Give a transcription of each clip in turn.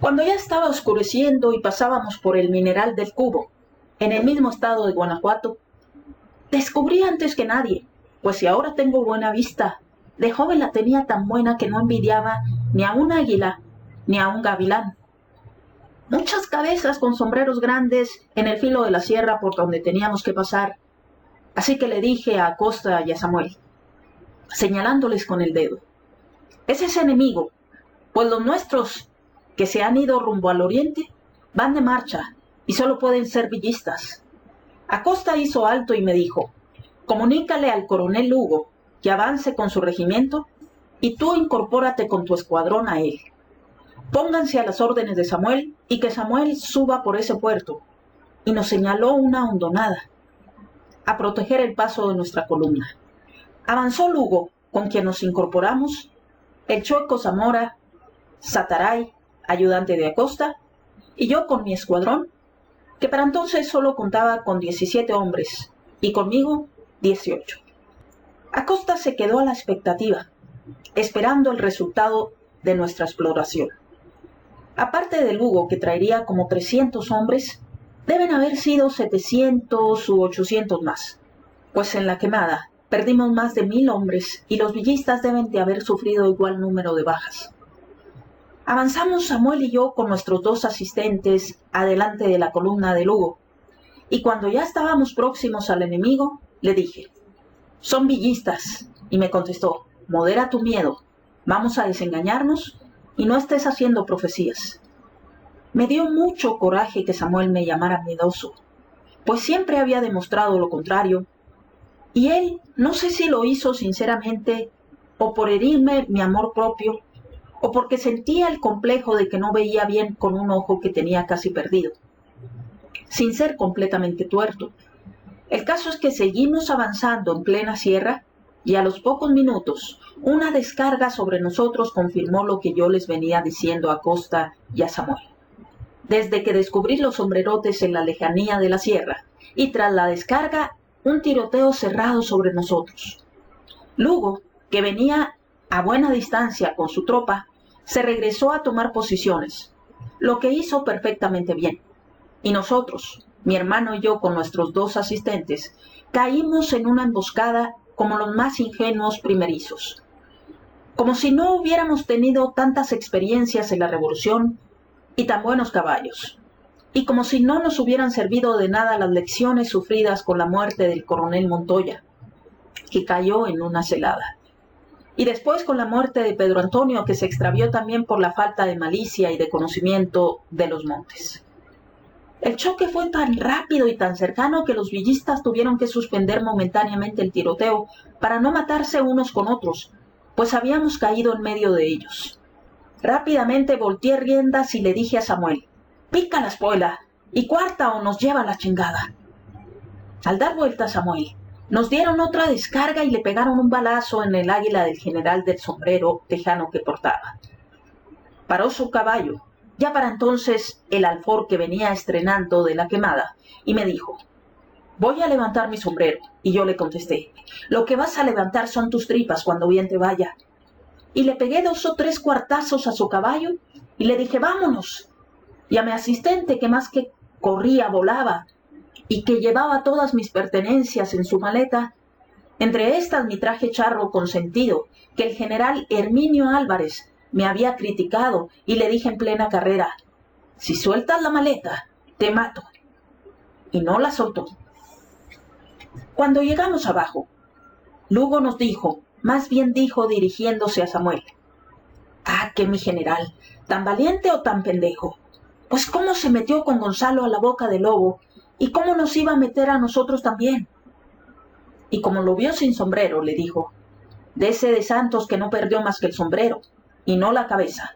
Cuando ya estaba oscureciendo y pasábamos por el Mineral del Cubo, en el mismo estado de Guanajuato, descubrí antes que nadie, pues si ahora tengo buena vista, de joven la tenía tan buena que no envidiaba ni a un águila ni a un gavilán. Muchas cabezas con sombreros grandes en el filo de la sierra por donde teníamos que pasar, así que le dije a Acosta y a Samuel, señalándoles con el dedo, ese es enemigo, pues los nuestros, que se han ido rumbo al oriente, van de marcha y solo pueden ser villistas. Acosta hizo alto y me dijo, comunícale al coronel Lugo que avance con su regimiento y tú incorpórate con tu escuadrón a él. Pónganse a las órdenes de Samuel y que Samuel suba por ese puerto. Y nos señaló una hondonada a proteger el paso de nuestra columna. Avanzó Lugo, con quien nos incorporamos, el Chueco Zamora, Sataray, ayudante de Acosta, y yo con mi escuadrón, que para entonces solo contaba con 17 hombres, y conmigo 18. Acosta se quedó a la expectativa, esperando el resultado de nuestra exploración. Aparte de Lugo, que traería como 300 hombres, deben haber sido 700 u 800 más, pues en la quemada perdimos más de 1000 hombres y los villistas deben de haber sufrido igual número de bajas. Avanzamos Samuel y yo con nuestros 2 asistentes adelante de la columna de Lugo, y cuando ya estábamos próximos al enemigo, le dije, son villistas, y me contestó, modera tu miedo, vamos a desengañarnos y no estés haciendo profecías. Me dio mucho coraje que Samuel me llamara miedoso, pues siempre había demostrado lo contrario, y él no sé si lo hizo sinceramente o por herirme mi amor propio, o porque sentía el complejo de que no veía bien con un ojo que tenía casi perdido, sin ser completamente tuerto. El caso es que seguimos avanzando en plena sierra y a los pocos minutos una descarga sobre nosotros confirmó lo que yo les venía diciendo a Acosta y a Samuel. Desde que descubrí los sombrerotes en la lejanía de la sierra y tras la descarga un tiroteo cerrado sobre nosotros. Lugo, que venía a buena distancia con su tropa, se regresó a tomar posiciones, lo que hizo perfectamente bien. Y nosotros, mi hermano y yo con nuestros 2 asistentes, caímos en una emboscada como los más ingenuos primerizos. Como si no hubiéramos tenido tantas experiencias en la revolución y tan buenos caballos. Y como si no nos hubieran servido de nada las lecciones sufridas con la muerte del coronel Montoya, que cayó en una celada. Y después con la muerte de Pedro Antonio, que se extravió también por la falta de malicia y de conocimiento de los montes. El choque fue tan rápido y tan cercano que los villistas tuvieron que suspender momentáneamente el tiroteo para no matarse unos con otros, pues habíamos caído en medio de ellos. Rápidamente volteé riendas y le dije a Samuel, pica la espuela y cuarta o nos lleva la chingada. Al dar vuelta Samuel, nos dieron otra descarga y le pegaron un balazo en el águila del general del sombrero tejano que portaba. Paró su caballo, ya para entonces el alfor que venía estrenando de la quemada, y me dijo, voy a levantar mi sombrero. Y yo le contesté, lo que vas a levantar son tus tripas cuando bien te vaya. Y le pegué 2 o 3 cuartazos a su caballo y le dije, vámonos. Y a mi asistente, que más que corría, volaba, y que llevaba todas mis pertenencias en su maleta, entre estas mi traje charro consentido, que el general Herminio Álvarez me había criticado, y le dije en plena carrera, si sueltas la maleta, te mato. Y no la soltó. Cuando llegamos abajo, Lugo nos dijo, más bien dijo dirigiéndose a Samuel, ah, que mi general, tan valiente o tan pendejo, pues cómo se metió con Gonzalo a la boca del lobo, y cómo nos iba a meter a nosotros también. Y como lo vio sin sombrero, le dijo, de ese de Santos que no perdió más que el sombrero, y no la cabeza.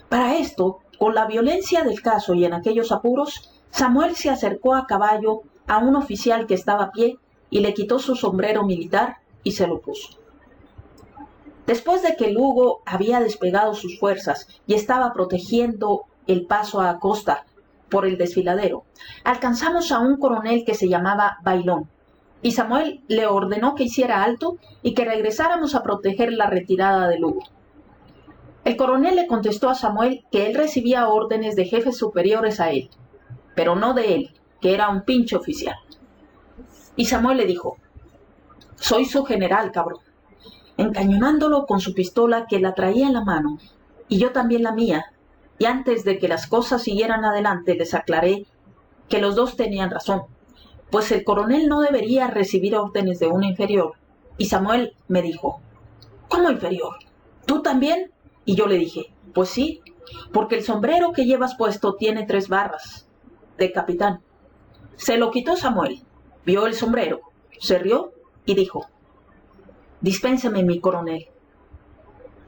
Para esto, con la violencia del caso y en aquellos apuros, Samuel se acercó a caballo a un oficial que estaba a pie y le quitó su sombrero militar y se lo puso. Después de que Lugo había desplegado sus fuerzas y estaba protegiendo el paso a Acosta por el desfiladero, alcanzamos a un coronel que se llamaba Bailón, y Samuel le ordenó que hiciera alto y que regresáramos a proteger la retirada de Lugo. El coronel le contestó a Samuel que él recibía órdenes de jefes superiores a él, pero no de él, que era un pinche oficial. Y Samuel le dijo: soy su general, cabrón. Encañonándolo con su pistola que la traía en la mano, y yo también la mía, y antes de que las cosas siguieran adelante les aclaré que los dos tenían razón, pues el coronel no debería recibir órdenes de un inferior. Y Samuel me dijo: ¿cómo inferior? ¿Tú también? Y yo le dije: pues sí, porque el sombrero que llevas puesto tiene 3 barras de capitán. Se lo quitó Samuel, vio el sombrero, se rió y dijo: dispénseme, mi coronel.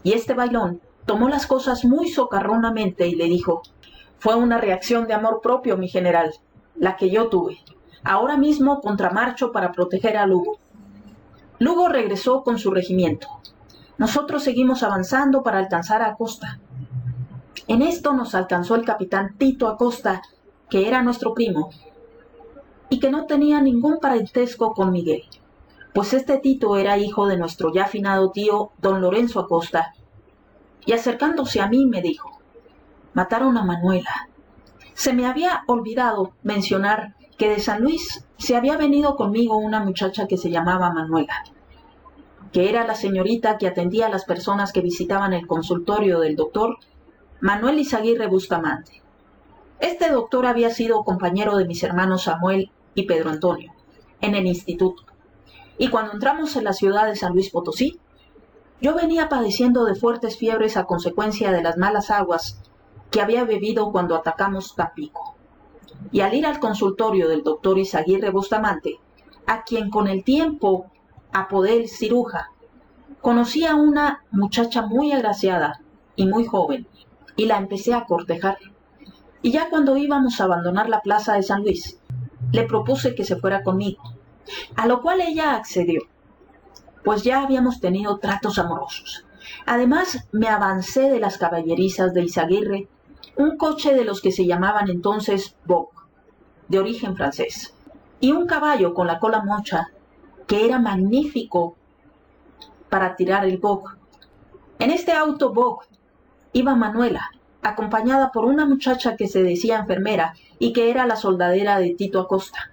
Y este bailón tomó las cosas muy socarronamente y le dijo: fue una reacción de amor propio, mi general, la que yo tuve. Ahora mismo contramarcho para proteger a Lugo. Lugo regresó con su regimiento. Nosotros seguimos avanzando para alcanzar a Acosta. En esto nos alcanzó el capitán Tito Acosta, que era nuestro primo, y que no tenía ningún parentesco con Miguel, pues este Tito era hijo de nuestro ya finado tío don Lorenzo Acosta, y acercándose a mí me dijo: mataron a Manuela. Se me había olvidado mencionar que de San Luis se había venido conmigo una muchacha que se llamaba Manuela, que era la señorita que atendía a las personas que visitaban el consultorio del doctor Manuel Izaguirre Bustamante. Este doctor había sido compañero de mis hermanos Samuel y Pedro Antonio en el instituto, y cuando entramos en la ciudad de San Luis Potosí, yo venía padeciendo de fuertes fiebres a consecuencia de las malas aguas que había bebido cuando atacamos Tampico. Y al ir al consultorio del doctor Izaguirre Bustamante, a quien con el tiempo apodé el ciruja, conocí a una muchacha muy agraciada y muy joven, y la empecé a cortejar. Y ya cuando íbamos a abandonar la plaza de San Luis, le propuse que se fuera conmigo, a lo cual ella accedió, pues ya habíamos tenido tratos amorosos. Además, me avancé de las caballerizas de Izaguirre, un coche de los que se llamaban entonces Boc, de origen francés, y un caballo con la cola mocha, que era magnífico para tirar el Boc. En este auto Boc iba Manuela, acompañada por una muchacha que se decía enfermera y que era la soldadera de Tito Acosta.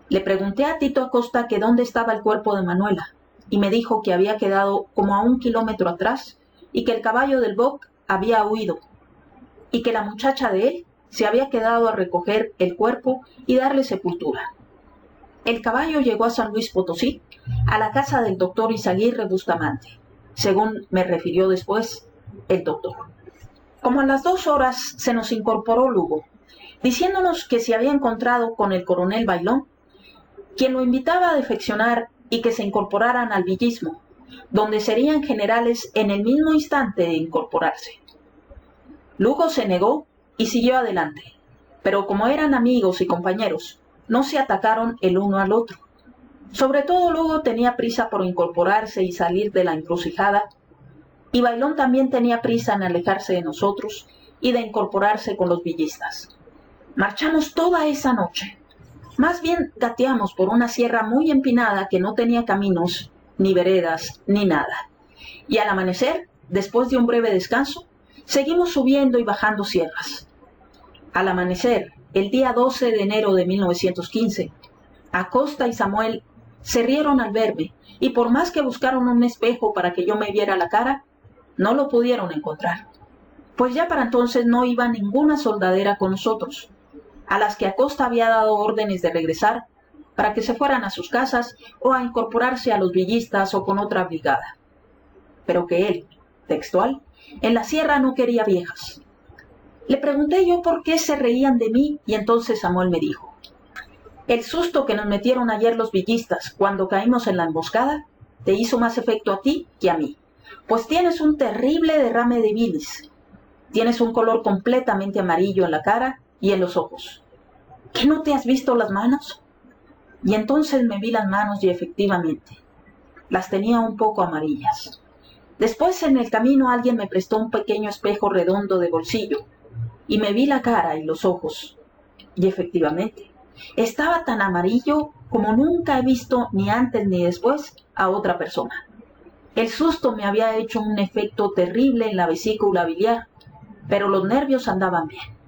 Le pregunté a Tito Acosta que dónde estaba el cuerpo de Manuela, y me dijo que había quedado como a 1 kilómetro atrás y que el caballo del Boc había huido, y que la muchacha de él se había quedado a recoger el cuerpo y darle sepultura. El caballo llegó a San Luis Potosí, a la casa del doctor Izaguirre Bustamante, según me refirió después el doctor. Como a las 2 horas se nos incorporó Lugo, diciéndonos que se había encontrado con el coronel Bailón, quien lo invitaba a defeccionar y que se incorporaran al villismo, donde serían generales en el mismo instante de incorporarse. Lugo se negó y siguió adelante, pero como eran amigos y compañeros, no se atacaron el uno al otro. Sobre todo Lugo tenía prisa por incorporarse y salir de la encrucijada, y Bailón también tenía prisa en alejarse de nosotros y de incorporarse con los villistas. Marchamos toda esa noche. Más bien gateamos por una sierra muy empinada que no tenía caminos, ni veredas, ni nada. Y al amanecer, después de un breve descanso, seguimos subiendo y bajando sierras. Al amanecer, el día 12 de enero de 1915, Acosta y Samuel se rieron al verme, y por más que buscaron un espejo para que yo me viera la cara, no lo pudieron encontrar, pues ya para entonces no iba ninguna soldadera con nosotros, a las que Acosta había dado órdenes de regresar para que se fueran a sus casas o a incorporarse a los villistas o con otra brigada, pero que él, textual, en la sierra no quería viejas. Le pregunté yo por qué se reían de mí, y entonces Samuel me dijo: el susto que nos metieron ayer los villistas cuando caímos en la emboscada te hizo más efecto a ti que a mí, pues tienes un terrible derrame de bilis, tienes un color completamente amarillo en la cara y en los ojos. ¿Qué, no te has visto las manos? Y entonces me vi las manos y efectivamente las tenía un poco amarillas. Después en el camino alguien me prestó un pequeño espejo redondo de bolsillo y me vi la cara y los ojos, y efectivamente estaba tan amarillo como nunca he visto ni antes ni después a otra persona. El susto me había hecho un efecto terrible en la vesícula biliar, pero los nervios andaban bien.